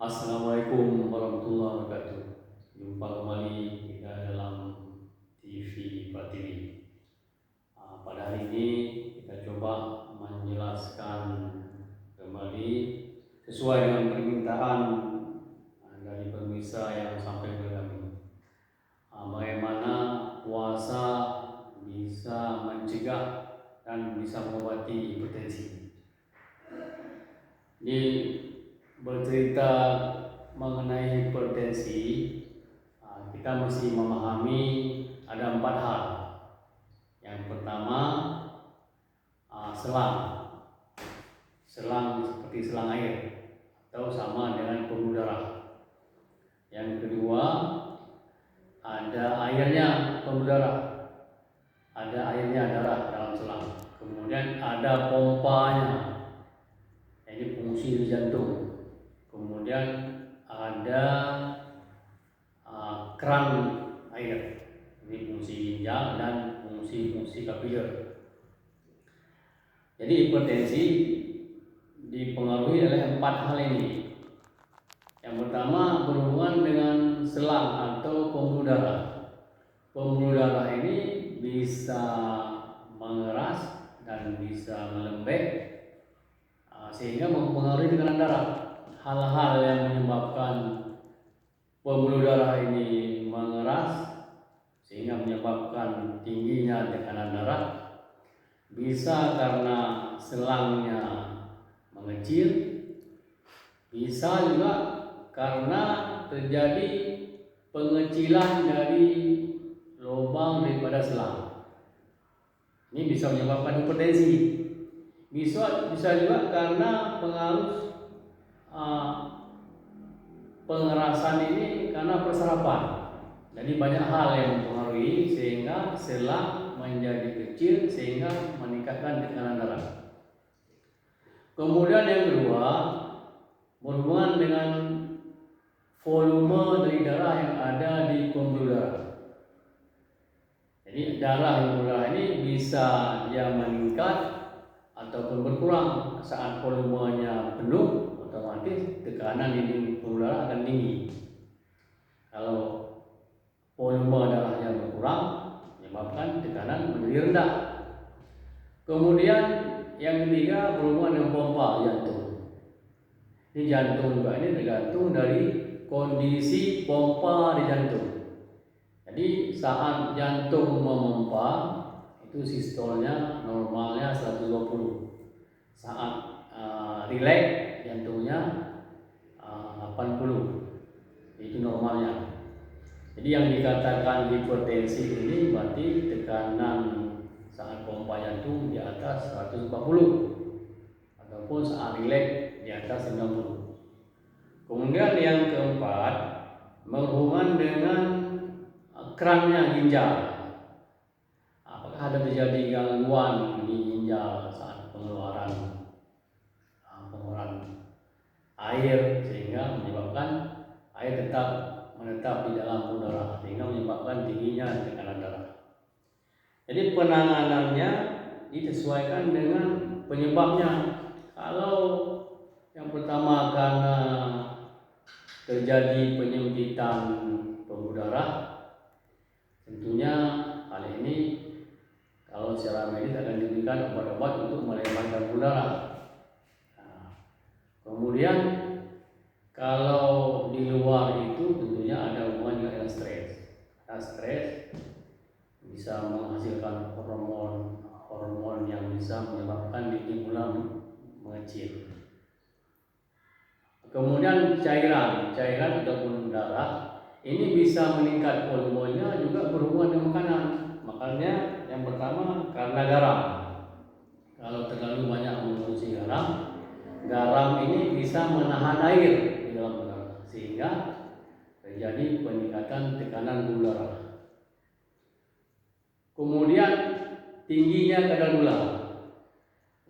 Assalamualaikum warahmatullahi wabarakatuh. Jumpa kembali kita dalam TV Pratiwi. Pada hari ini kita coba menjelaskan kembali sesuai dengan permintaan dari pemirsa yang sampai ke kami. Bagaimana puasa bisa mencegah dan bisa mengobati hipertensi. Ini bercerita mengenai hipertensi, kita mesti memahami ada 4 hal. Yang pertama, selang seperti selang air atau sama dengan pembuluh darah. Yang kedua, ada airnya pembuluh darah, ada airnya darah dalam selang. Kemudian ada pompanya, ini fungsi di jantung. Kemudian ada keran air, ini fungsi ginjal dan fungsi kapiler. Jadi hipertensi dipengaruhi oleh 4 hal ini. Yang pertama berhubungan dengan selang atau pembuluh darah. Pembuluh darah ini bisa mengeras dan bisa melembek, sehingga mempengaruhi tekanan darah. Hal-hal yang menyebabkan pembuluh darah ini mengeras sehingga menyebabkan tingginya tekanan darah bisa karena selangnya mengecil, bisa juga karena terjadi pengecilan dari lubang daripada selang. Ini bisa menyebabkan hipertensi. Bisa juga karena pengaruh pengerasan ini karena perserapan. Jadi banyak hal yang mempengaruhi sehingga selang menjadi kecil sehingga meningkatkan tekanan darah. Kemudian yang kedua berhubungan dengan volume dari darah yang ada di pembuluh darah. Jadi pembuluh darah ini bisa dia meningkat ataupun berkurang. Saat volumenya penuh, otomatis tekanan di pembuluh darah akan tinggi. Kalau volume darahnya berkurang, menyebabkan tekanan menjadi rendah. Kemudian yang ketiga berhubungan dengan pompa jantung. Ini jantung juga ini tergantung dari kondisi pompa di jantung. Jadi saat jantung memompa itu sistolnya normalnya 120. Saat rileks jantungnya 80. Itu normalnya. Jadi yang dikatakan hipertensi ini berarti tekanan saat pompa jantung di atas 140 ataupun saat rileks di atas 90. Kemudian yang keempat berhubungan dengan kerannya ginjal. Apakah ada terjadi gangguan di ginjal saat pengeluaran air sehingga menyebabkan air tetap menetap di dalam pembuluh darah sehingga menyebabkan tingginya tekanan darah. Jadi penanganannya disesuaikan dengan penyebabnya. Kalau yang pertama karena terjadi penyempitan pembuluh darah, tentunya hal ini kalau secara medis akan diberikan obat-obat untuk melebarkan pembuluh darah. Kemudian kalau di luar itu tentunya ada hubungan dengan stres. Stres bisa menghasilkan hormon yang bisa menyebabkan dinding tulang mengecil. Kemudian cairan ataupun darah ini bisa meningkat volumenya juga berhubungan dengan makanan. Makanya yang pertama karena garam. Kalau terlalu banyak mengonsumsi garam ini bisa menahan air di dalam darah sehingga terjadi peningkatan tekanan gula darah. Kemudian tingginya kadar gula.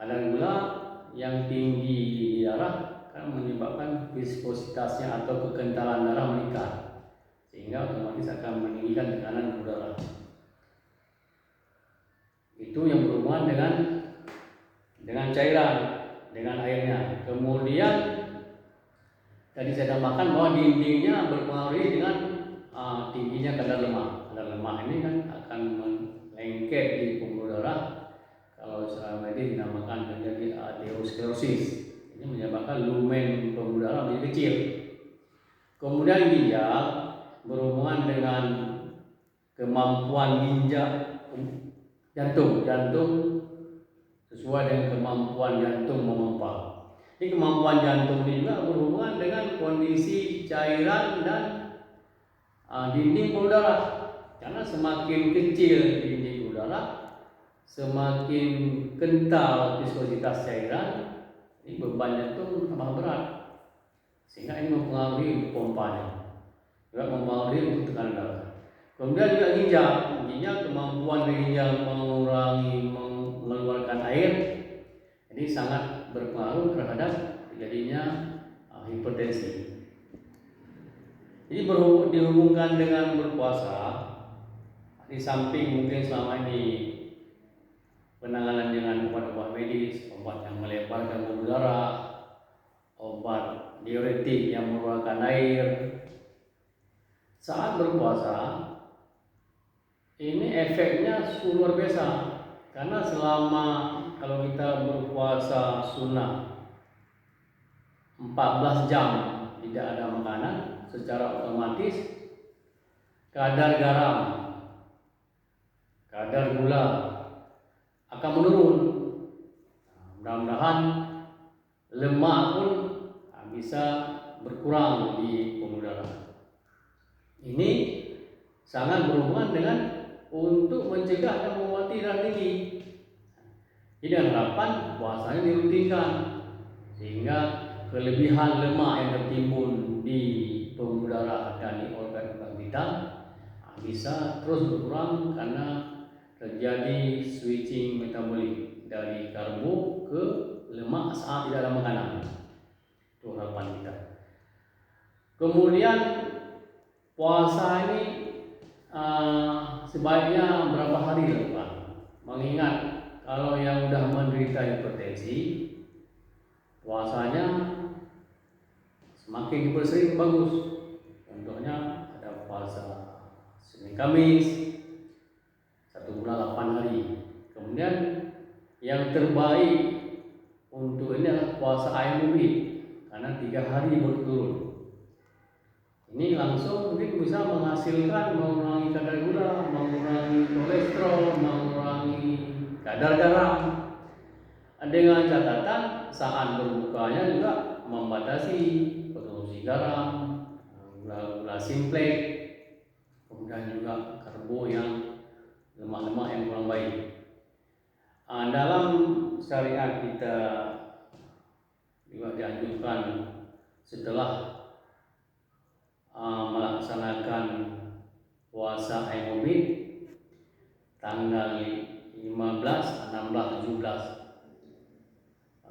Kadar gula yang tinggi di darah akan menyebabkan viskositasnya atau kekentalan darah meningkat sehingga otomatis akan meninggikan tekanan gula darah. Itu yang berhubungan dengan cairan, dengan airnya. Kemudian Tadi saya tambahkan bahwa dindingnya berpengaruh dengan tingginya kadar lemak. Kadar lemak ini kan akan melengket di pembuluh darah. Kalau secara medis dinamakan terjadi aterosklerosis. Ini menyebabkan lumen pembuluh darah menjadi kecil. Kemudian ginjal berhubungan dengan kemampuan jantung sesuai dengan kemampuan jantung memompa. Ini kemampuan jantung ini juga berhubungan dengan kondisi cairan dan dinding pembuluh darah. Karena semakin kecil dinding pembuluh darah, semakin kental viskositas cairan, ini beban jantung tambah berat. Sehingga ini mempengaruhi untuk pompanya, juga mempengaruhi untuk tekanan darah. Kemudian juga ginjal kemampuan ginjal mengeluarkan air ini sangat berpengaruh terhadap terjadinya hipertensi. Jadi dihubungkan dengan berpuasa, di samping mungkin selama ini penanganan dengan obat-obat medis, obat yang melebarkan pembuluh darah, obat diuretik yang mengeluarkan air. Saat berpuasa ini efeknya luar biasa, karena selama kalau kita berpuasa sunnah 14 jam tidak ada makanan, secara otomatis kadar garam, kadar gula akan menurun. Mudah-mudahan lemak pun bisa berkurang di pembuluh darah. Ini sangat berhubungan dengan untuk mencegah dan mengobati darah tinggi. Jadi harapan puasanya dirutinkan sehingga kelebihan lemak yang tertimbun di pembuluh darah dan di organ-organ kita bisa terus berkurang karena terjadi switching metabolik dari karbo ke lemak saat tidak ada makanan. Itu harapan kita. Kemudian puasa ini sebaiknya berapa hari dilakukan? Mengingat kalau yang sudah menderita hipertensi, puasanya semakin dipersering bagus. Contohnya ada puasa Senin Kamis 1 bulan 8 hari. Kemudian yang terbaik untuk ini adalah puasa ayam ubi karena 3 hari berturut-turut. Ini langsung mungkin bisa menghasilkan mengurangi kadar gula, mengurangi kolesterol, mengurangi kadar garam. Dengan catatan saat berbukanya juga membatasi konsumsi garam, gula simplek, kemudian juga karbo yang lemak-lemak yang kurang baik. Dalam syariat kita juga dianjurkan setelah melaksanakan puasa ayam ubi tanggal 15, 16, 17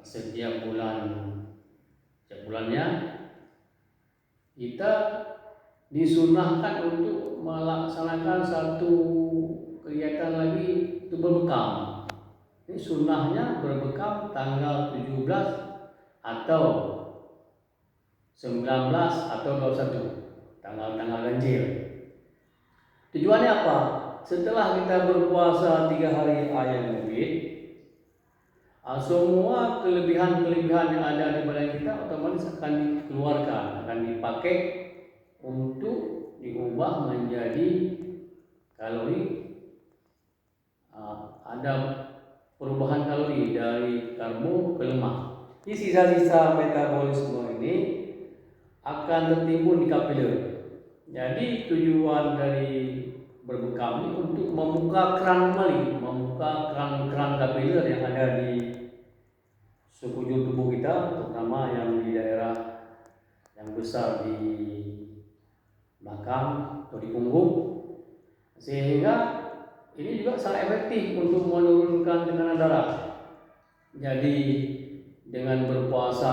setiap bulannya kita disunahkan untuk melaksanakan satu kegiatan lagi, itu berbekam. Ini sunnahnya berbekam tanggal 17 atau 19 atau 21, tanggal-tanggal ganjil. Tujuannya apa? Setelah kita berpuasa 3 hari ayam ubi, semua kelebihan-kelebihan yang ada di badan kita otomatis akan dikeluarkan, akan dipakai untuk diubah menjadi kalori. Ada perubahan kalori dari karbo ke lemak. Di sisa-sisa metabolisme ini akan tertimbun di kapiler. Jadi tujuan dari berbekam ini untuk membuka keran kembali, membuka keran-keran kapiler yang ada di sekujur tubuh kita, terutama yang di daerah yang besar di belakang atau di punggung, sehingga ini juga sangat efektif untuk menurunkan tekanan darah. Jadi dengan berpuasa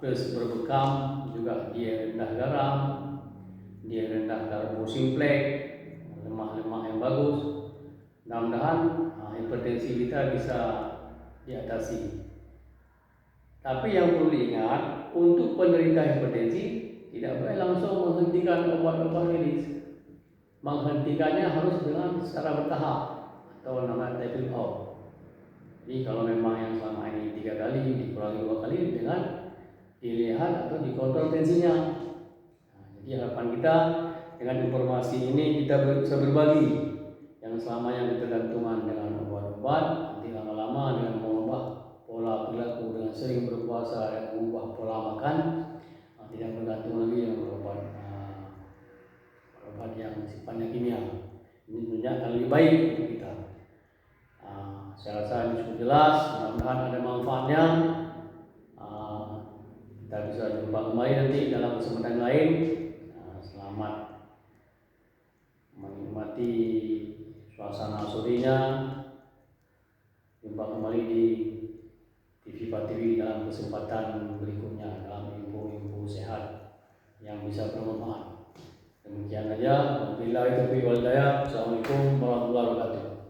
plus berbekam juga dia rendah garam, dia rendah karbo simplek, lemak-lemak yang bagus. Mudah-mudahan hipertensi kita bisa diatasi. Tapi yang perlu diingat, untuk penderita hipertensi tidak boleh langsung menghentikan obat-obat medis. Menghentikannya harus dengan secara bertahap atau namanya tapering off. Jadi kalau memang yang selama ini 3 kali dikurangi 2 kali dengan dilihat atau dikontrol tensinya. Jadi harapan kita dengan informasi ini kita bisa berbagi yang selama yang ketergantungan dengan obat-obat, nanti lama-lama dengan mengubah pola perilaku dengan sering berpuasa dan mengubah pola makan, tidak bergantung lagi dengan obat yang sifatnya kimia. Ini sebenarnya akan lebih baik untuk kita. Saya rasa ini cukup jelas, mudah-mudahan ada manfaatnya. Kita bisa jumpa kembali nanti dalam kesempatan lain. Selamat menikmati suasana sorenya. Jumpa kembali di TV TV dalam kesempatan berikutnya dalam info-info sehat yang bisa bermanfaat. Demikian saja. Wabillahi taufiq wal hidayah. Assalamualaikum warahmatullahi wabarakatuh.